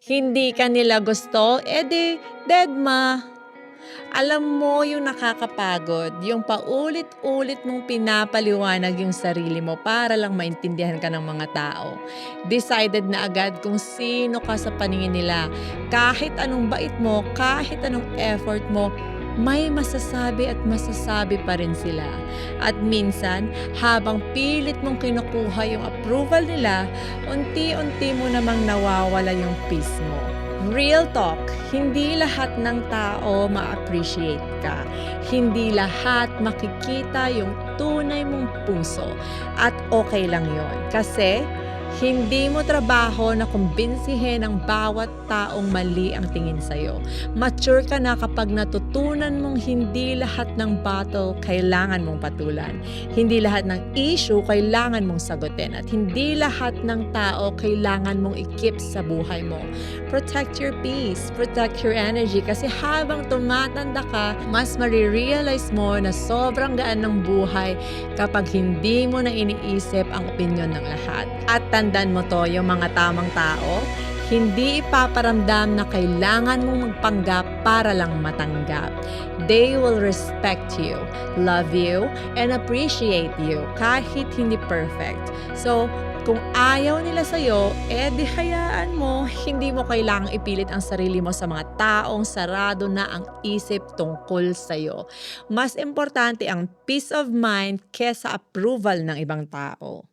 Hindi ka nila gusto, edi dedma. Alam mo yung nakakapagod, yung paulit-ulit mong pinapaliwanag yung sarili mo para lang maintindihan ka ng mga tao. Decided na agad kung sino ka sa paningin nila. Kahit anong bait mo, kahit anong effort mo, may masasabi at masasabi pa rin sila. At minsan, habang pilit mong kinukuha yung approval nila, unti-unti mo namang nawawala yung peace mo. Real talk, hindi lahat ng tao ma-appreciate ka. Hindi lahat makikita yung tunay mong puso. At okay lang yon. Kasi hindi mo trabaho na kumbinsihin ang bawat taong mali ang tingin sa'yo. Mature ka na kapag natutunan mong hindi lahat ng battle kailangan mong patulan. Hindi lahat ng issue kailangan mong sagutin. At hindi lahat ng tao kailangan mong i-keep sa buhay mo. Protect your peace, protect your energy kasi habang tumatanda ka, mas marirealize mo na sobrang gaan ng buhay kapag hindi mo na iniisip ang opinyon ng lahat. At tandaan mo to, yung mga tamang tao, hindi ipaparamdam na kailangan mong magpanggap para lang matanggap. They will respect you, love you, and appreciate you kahit hindi perfect. So, kung ayaw nila sa'yo, di hayaan mo, hindi mo kailangang ipilit ang sarili mo sa mga taong sarado na ang isip tungkol sa'yo. Mas importante ang peace of mind kesa approval ng ibang tao.